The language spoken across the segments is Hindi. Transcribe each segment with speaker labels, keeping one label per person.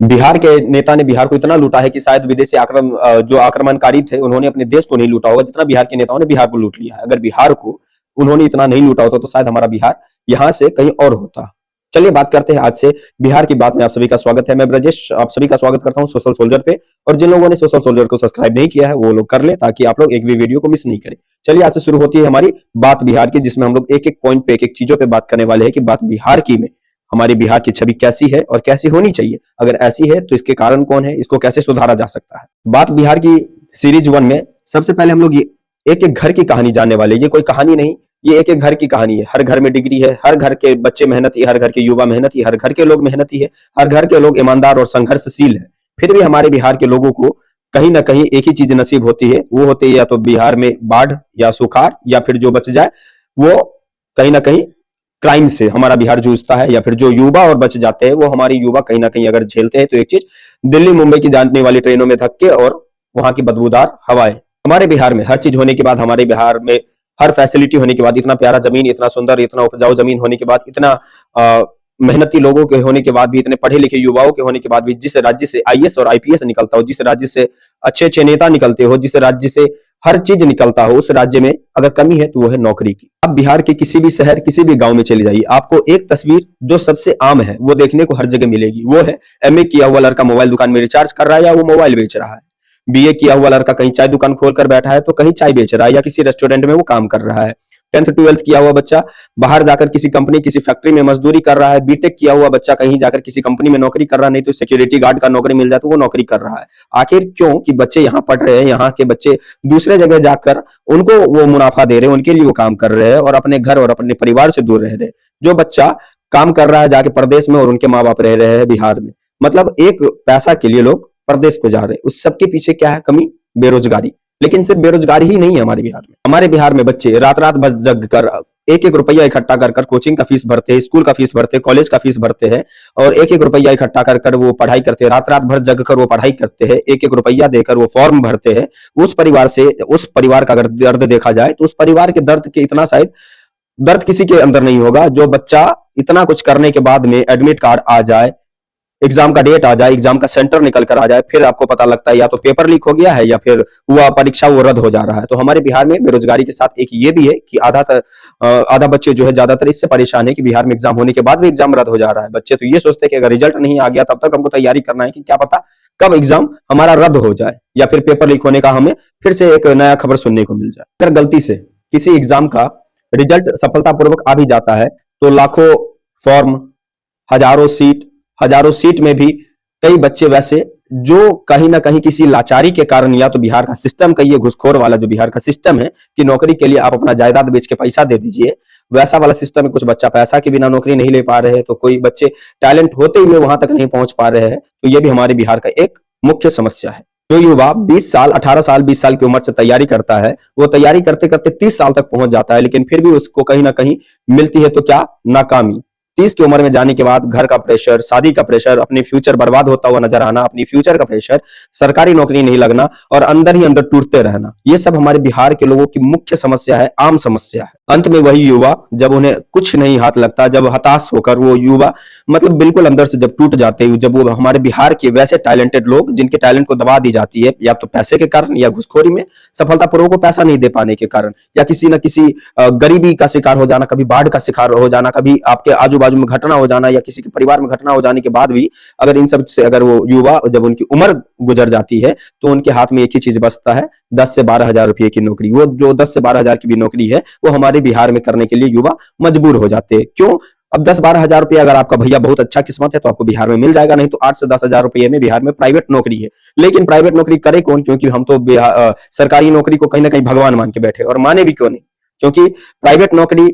Speaker 1: बिहार के नेता ने बिहार को इतना लूटा है कि शायद विदेशी जो आक्रमणकारी थे उन्होंने अपने देश को नहीं लूटा होगा जितना बिहार के नेताओं ने बिहार को लूट लिया है। अगर बिहार को उन्होंने इतना नहीं लूटा होता तो शायद हमारा बिहार यहाँ से कहीं और होता। चलिए बात करते हैं आज से बिहार की बात में। आप सभी का स्वागत है, मैं ब्रजेश आप सभी का स्वागत करता हूँ सोशल सोल्जर पे। और जिन लोगों ने सोशल सोल्जर को सब्सक्राइब नहीं किया है वो लोग कर ले ताकि आप लोग एक भी वीडियो को मिस नहीं करें। चलिए आज से शुरू होती है हमारी बात बिहार की, जिसमें हम लोग एक एक पॉइंट पे एक एक चीजों पे बात करने वाले हैं कि बात बिहार की में हमारे बिहार की छवि कैसी है और कैसी होनी चाहिए। अगर ऐसी है तो इसके कारण कौन है, इसको कैसे सुधारा जा सकता है। बात बिहार की सीरीज 1 में सबसे पहले हम लोग ये एक एक घर की कहानी जानने वाले। ये कोई कहानी नहीं, ये एक एक घर की कहानी है। हर घर में डिग्री है, हर घर के बच्चे मेहनती, हर घर के युवा मेहनती, हर घर के लोग मेहनती है, हर घर के लोग ईमानदार और संघर्षशील है। फिर भी हमारे बिहार के लोगों को कहीं ना कहीं एक ही चीज नसीब होती है, वो होती है या तो बिहार में बाढ़ या सुखाड़, या फिर जो बच जाए वो कहीं ना कहीं क्राइम से हमारा बिहार जूझता है, या फिर जो युवा और बच जाते हैं वो हमारे युवा कहीं ना कहीं अगर झेलते हैं तो एक चीज दिल्ली मुंबई की जाने वाली ट्रेनों में धक्के और वहां की बदबूदार हवाएं। हमारे बिहार में हर चीज होने के बाद, हमारे बिहार में हर फैसिलिटी होने के बाद, इतना प्यारा जमीन, इतना सुंदर, इतना उपजाऊ जमीन होने के बाद, इतना मेहनती लोगों के होने के बाद भी, इतने पढ़े लिखे युवाओं के होने के बाद भी, जिस राज्य से आईएएस और आईपीएस निकलता हो, जिस राज्य से अच्छे अच्छे नेता निकलते हो, जिस राज्य से हर चीज निकलता हो, उस राज्य में अगर कमी है तो वो है नौकरी की। आप बिहार के किसी भी शहर, किसी भी गांव में चले जाइए, आपको एक तस्वीर जो सबसे आम है वो देखने को हर जगह मिलेगी। वो है एमए किया हुआ लड़का मोबाइल दुकान में रिचार्ज कर रहा है या वो मोबाइल बेच रहा है। बीए किया हुआ लड़का कहीं चाय दुकान खोलकर बैठा है तो कहीं चाय बेच रहा है या किसी रेस्टोरेंट में वो काम कर रहा है। 10th 12th किया हुआ बच्चा बाहर जाकर किसी कंपनी, किसी फैक्ट्री में मजदूरी कर रहा है। बीटेक किया हुआ बच्चा कहीं जाकर किसी कंपनी में नौकरी कर रहा है, नहीं तो सिक्योरिटी गार्ड का नौकरी मिल जाए तो वो नौकरी कर रहा है। आखिर क्यों? कि बच्चे यहाँ पढ़ रहे हैं, यहाँ के बच्चे दूसरे जगह जाकर उनको वो मुनाफा दे रहे हैं, उनके लिए वो काम कर रहे हैं और अपने घर और अपने परिवार से दूर रह रहे हैं। जो बच्चा काम कर रहा है जाके प्रदेश में और उनके माँ बाप रह रहे हैं बिहार में, मतलब एक पैसा के लिए लोग प्रदेश को जा रहे हैं। उस सबके पीछे क्या है? कमी, बेरोजगारी। लेकिन सिर्फ बेरोजगारी ही नहीं है हमारे बिहार में। हमारे बिहार में बच्चे रात रात भर जग कर एक एक रुपया इकट्ठा कर कर कोचिंग का फीस भरते हैं, स्कूल का फीस भरते हैं, कॉलेज का फीस भरते हैं और एक एक रुपया इकट्ठा कर कर वो पढ़ाई करते हैं। रात रात भर जग कर वो पढ़ाई करते हैं, एक एक रुपया देकर वो फॉर्म भरते हैं। उस परिवार का अगर दर्द देखा जाए तो उस परिवार के दर्द के इतना शायद दर्द किसी के अंदर नहीं होगा। जो बच्चा इतना कुछ करने के बाद में एडमिट कार्ड आ जाए, एग्जाम का डेट आ जाए, एग्जाम का सेंटर निकल कर आ जाए, फिर आपको पता लगता है या तो पेपर लीक हो गया है या फिर हुआ परीक्षा वो रद्द हो जा रहा है। तो हमारे बिहार में बेरोजगारी के साथ एक ये भी है कि आधा बच्चे जो है ज्यादातर इससे परेशान है कि बिहार में एग्जाम होने के बाद भी एग्जाम रद्द हो जा रहा है। बच्चे तो ये सोचते हैं कि अगर रिजल्ट नहीं आ गया तब तक हमको तैयारी करना है कि क्या पता कब एग्जाम हमारा रद्द हो जाए या फिर पेपर लीक होने का हमें फिर से एक नया खबर सुनने को मिल जाए। अगर गलती से किसी एग्जाम का रिजल्ट सफलतापूर्वक आ भी जाता है तो लाखों फॉर्म, हजारों सीट में भी कई बच्चे वैसे जो कहीं ना कहीं किसी लाचारी के कारण, या तो बिहार का सिस्टम का ये घुसखोर वाला जो बिहार का सिस्टम है कि नौकरी के लिए आप अपना जायदाद बेच के पैसा दे दीजिए, वैसा वाला सिस्टम में कुछ बच्चा पैसा के बिना नौकरी नहीं ले पा रहे हैं, तो कोई बच्चे टैलेंट होते हुए वहां तक नहीं पहुंच पा रहे हैं। तो ये भी हमारे बिहार का एक मुख्य समस्या है। जो युवा 20 साल, 18 साल, 20 साल की उम्र से तैयारी करता है, वो तैयारी करते करते 30 साल तक पहुंच जाता है, लेकिन फिर भी उसको कहीं ना कहीं मिलती है तो क्या? नाकामी। 30 की उम्र में जाने के बाद घर का प्रेशर, शादी का प्रेशर, अपनी फ्यूचर बर्बाद होता हुआ नजर आना, अपनी फ्यूचर का प्रेशर, सरकारी नौकरी नहीं लगना और अंदर ही अंदर टूटते रहना, ये सब हमारे बिहार के लोगों की मुख्य समस्या है, आम समस्या है। अंत में वही युवा जब उन्हें कुछ नहीं हाथ लगता, जब हताश होकर वो युवा मतलब बिल्कुल अंदर से जब टूट जाते हैं, जब वो हमारे बिहार के वैसे टैलेंटेड लोग जिनके टैलेंट को दबा दी जाती है या तो पैसे के कारण या घुसखोरी में सफलतापूर्वक को पैसा नहीं दे पाने के कारण या किसी न किसी गरीबी का शिकार हो जाना, कभी बाढ़ का शिकार हो जाना, कभी आपके आजू बाजू में घटना हो जाना या किसी के परिवार में घटना हो जाने के बाद भी अगर इन सब से अगर वो युवा जब उनकी उम्र गुजर जाती है तो उनके हाथ में एक ही चीज बचता है, 10 से 12 हजार रुपए की नौकरी। वो जो 10 से 12 हजार की भी नौकरी है वो हमारे बिहार में करने के लिए युवा मजबूर हो जाते हैं। क्यों? अब 10-12 हजार रुपया अगर आपका भैया बहुत अच्छा किस्मत है तो आपको बिहार में मिल जाएगा, नहीं तो 8 से 10 हजार रुपये में बिहार में प्राइवेट नौकरी है। लेकिन प्राइवेट नौकरी करे कौन? क्योंकि हम तो सरकारी नौकरी को कहीं ना कहीं भगवान मान के बैठे, और माने भी क्यों नहीं, क्योंकि प्राइवेट नौकरी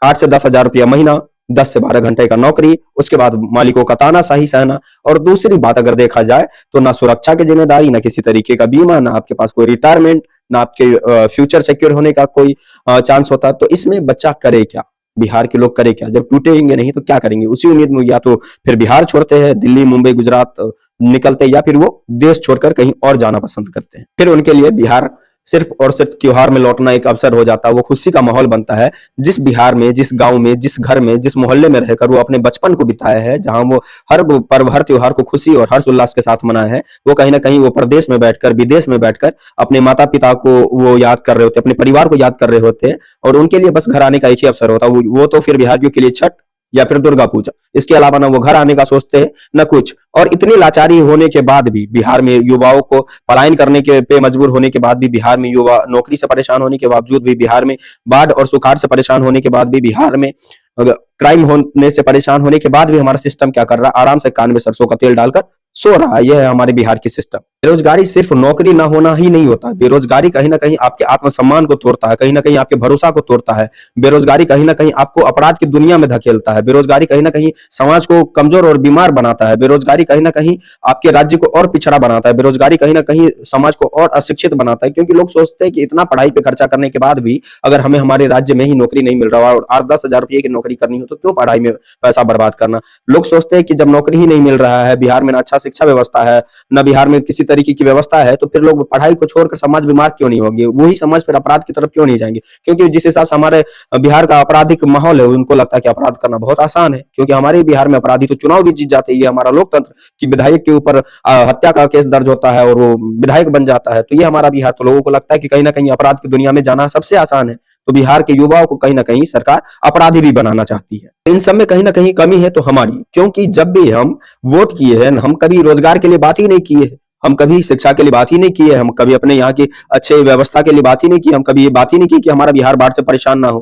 Speaker 1: 8 से 10 हजार रुपया महीना, 10 से 12 घंटे का नौकरी, उसके बाद मालिकों का तानाशाही सहना। और दूसरी बात अगर देखा जाए तो ना सुरक्षा की जिम्मेदारी, ना किसी तरीके का बीमा, ना आपके पास कोई रिटायरमेंट, ना आपके फ्यूचर सिक्योर होने का कोई चांस होता। तो इसमें बच्चा करे क्या? बिहार के लोग करे क्या? जब टूटेंगे नहीं तो क्या करेंगे? उसी उम्मीद में या तो फिर बिहार छोड़ते हैं, दिल्ली मुंबई गुजरात निकलते, या फिर वो देश छोड़कर कहीं और जाना पसंद करते हैं। फिर उनके लिए बिहार सिर्फ और सिर्फ त्योहार में लौटना एक अवसर हो जाता है, वो खुशी का माहौल बनता है। जिस बिहार में, जिस गाँव में, जिस घर में, जिस मोहल्ले में रहकर वो अपने बचपन को बिताया है, जहाँ वो हर वो पर्व, हर त्योहार को खुशी और हर्ष उल्लास के साथ मनाए हैं, वो कहीं न कहीं वो प्रदेश में बैठकर, विदेश में बैठकर अपने माता-पिता को वो याद कर रहे होते, अपने परिवार को याद कर रहे होते हैं और उनके लिए बस घर आने का एक ही अवसर होता है। वो तो फिर बिहारियों के लिए छठ या फिर दुर्गा पूजा। इसके अलावा ना वो घर आने का सोचते हैं, ना कुछ। और इतनी लाचारी होने के बाद भी बिहार में युवाओं को पलायन करने के पे मजबूर होने के बाद भी बिहार में युवा नौकरी से परेशान होने के बावजूद भी बिहार में बाढ़ और सुखाड़ से परेशान होने के बाद भी बिहार में क्राइम होने से परेशान होने के बाद भी हमारा सिस्टम क्या कर रहा है, आराम से कान में सरसों का तेल डालकर सो रहा है। यह है हमारे बिहार की सिस्टम। बेरोजगारी सिर्फ नौकरी ना होना ही नहीं होता, बेरोजगारी कहीं ना कहीं आपके आत्मसम्मान को तोड़ता है, कहीं ना कहीं आपके भरोसा को तोड़ता है। बेरोजगारी कहीं ना कहीं आपको अपराध की दुनिया में धकेलता है। बेरोजगारी कहीं ना कहीं समाज को कमजोर और बीमार बनाता है। बेरोजगारी कहीं ना कहीं आपके राज्य को और पिछड़ा बनाता है। बेरोजगारी कहीं ना कहीं समाज को और अशिक्षित बनाता है, क्योंकि लोग सोचते हैं कि इतना पढ़ाई पे खर्चा करने के बाद भी अगर हमें हमारे राज्य में ही नौकरी नहीं मिल रहा और 8-10 हजार रुपये की नौकरी करनी हो तो क्यों पढ़ाई में पैसा बर्बाद करना। लोग सोचते हैं कि जब नौकरी ही नहीं मिल रहा है, बिहार में ना अच्छा शिक्षा व्यवस्था है, ना बिहार में किसी तरीके की व्यवस्था है, तो फिर लोग पढ़ाई को छोड़कर समाज बीमार क्यों नहीं होंगे, वही समाज फिर अपराध की तरफ क्यों नहीं जाएंगे। क्योंकि जिस हिसाब से हमारे बिहार का आपराधिक माहौल है, उनको लगता है कि अपराध करना बहुत आसान है, क्योंकि हमारे बिहार में अपराधी तो चुनाव भी जीत जाते हैं। ये हमारा लोकतंत्र कि विधायक के ऊपर हत्या का केस दर्ज होता है और वो विधायक बन जाता है, तो ये हमारा बिहार। तो लोगों को लगता है कि कहीं ना कहीं अपराध की दुनिया में जाना सबसे आसान है। तो बिहार के युवाओं को कहीं ना कहीं सरकार अपराधी भी बनाना चाहती है। इन सब में कहीं ना कहीं कमी है तो हमारी, क्योंकि जब भी हम वोट किए हैं, हम कभी रोजगार के लिए बात ही नहीं किए हैं, हम कभी शिक्षा के लिए बात ही नहीं की है, हम कभी अपने यहाँ की अच्छे व्यवस्था के लिए बात ही नहीं की, हम कभी ये बात ही नहीं की कि हमारा बिहार बाढ़ से परेशान ना हो।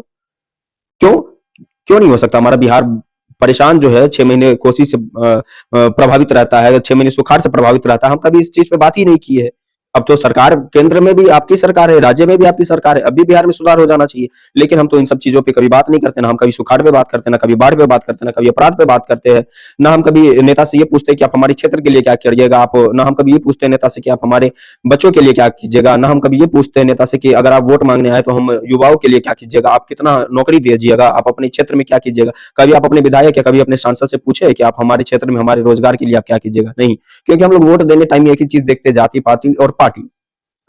Speaker 1: क्यों? क्यों नहीं हो सकता? हमारा बिहार परेशान जो है 6 महीने कोसी से प्रभावित रहता है, 6 महीने सुखाड़ से प्रभावित रहता है, हम कभी इस चीज पे बात ही नहीं की है। अब तो सरकार केंद्र में भी आपकी सरकार है, राज्य में भी आपकी सरकार है, अब भी बिहार में सुधार हो जाना चाहिए। लेकिन हम तो इन सब चीजों पे कभी बात नहीं करते, ना हम कभी सुखाड़ पे बात करते हैं, ना कभी बाढ़ पे बात करते हैं, ना कभी अपराध पे बात करते हैं, ना हम कभी नेता से ये पूछते हैं कि आप हमारे क्षेत्र के लिए क्या करिएगा आप, ना हम कभी ये पूछते हैं नेता से कि आप हमारे बच्चों के लिए क्या कीजिएगा, ना हम कभी ये पूछते हैं नेता से कि अगर आप वोट मांगने आए तो हम युवाओं के लिए क्या कीजिएगा, आप कितना नौकरी दीजिएगा, आप अपने क्षेत्र में क्या कीजिएगा। कभी आप अपने विधायक या कभी अपने सांसद से पूछे कि आप हमारे क्षेत्र में हमारे रोजगार के लिए आप क्या कीजिएगा? नहीं, क्योंकि हम लोग वोट देने टाइम एक ही चीज देखते हैं, जाति पाति और पार्टी।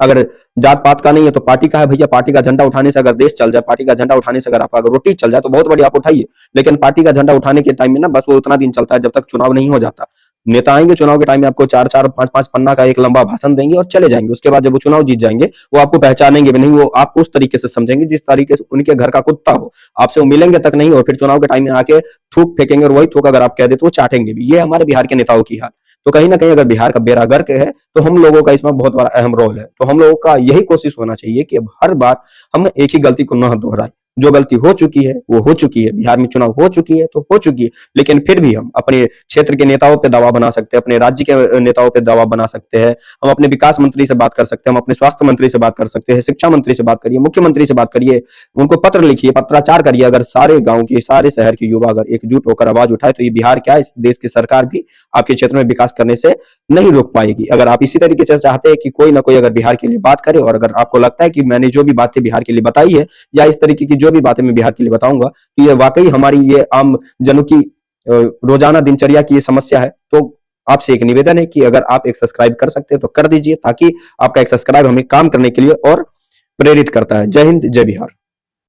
Speaker 1: अगर जात पात का नहीं है तो पार्टी का है भैया। पार्टी का झंडा उठाने से अगर देश चल जाए, पार्टी का झंडा उठाने से अगर आपका रोटी चल जाए तो बहुत बड़ी आप उठाइए। लेकिन पार्टी का झंडा उठाने के टाइम में ना बस वो उतना दिन चलता है जब तक चुनाव नहीं हो जाता। नेता आएंगे चुनाव के टाइम में आपको 4-4, 5-5 पन्ना का एक लंबा भाषण देंगे और चले जाएंगे। उसके बाद जब वो चुनाव जीत जाएंगे वो आपको पहचानेंगे भी नहीं, वो आपको उस तरीके से समझेंगे जिस तरीके से उनके घर का कुत्ता हो। आपसे वो मिलेंगे तक नहीं और फिर चुनाव के टाइम में आके थूक फेंकेंगे और वही थूक अगर आप कह दे तो वो चाटेंगे भी। ये हमारे बिहार के नेताओं की हाल। तो कहीं ना कहीं अगर बिहार का बेड़ा गर्क है तो हम लोगों का इसमें बहुत बड़ा अहम रोल है। तो हम लोगों का यही कोशिश होना चाहिए कि अब हर बार हम एक ही गलती को न दोहराएं। जो गलती हो चुकी है वो हो चुकी है, बिहार में चुनाव हो चुकी है तो हो चुकी है, लेकिन फिर भी हम अपने क्षेत्र के नेताओं पे दबाव बना सकते हैं, अपने राज्य के नेताओं पे दबाव बना सकते हैं। हम अपने विकास मंत्री से बात कर सकते हैं, हम अपने स्वास्थ्य मंत्री से बात कर सकते हैं, शिक्षा मंत्री से बात करिए, मुख्यमंत्री से बात करिए, उनको पत्र लिखिए, पत्राचार करिए। अगर सारे गांव के, सारे शहर के युवा अगर एकजुट होकर आवाज उठाए तो ये बिहार क्या, इस देश की सरकार भी आपके क्षेत्र में विकास करने से नहीं रोक पाएगी। अगर आप इसी तरीके से चाहते हैं कि कोई ना कोई अगर बिहार के लिए बात करे और अगर आपको लगता है कि मैंने जो भी बातें बिहार के लिए बताई है या इस तरीके की जो भी बातें मैं बिहार के लिए बताऊंगा तो ये वाकई हमारी ये आम जनों की रोजाना दिनचर्या की ये समस्या है, तो आपसे एक निवेदन है कि अगर आप एक सब्सक्राइब कर सकते हैं तो कर दीजिए, ताकि आपका एक सब्सक्राइब हमें काम करने के लिए और प्रेरित करता है। जय हिंद, जय बिहार।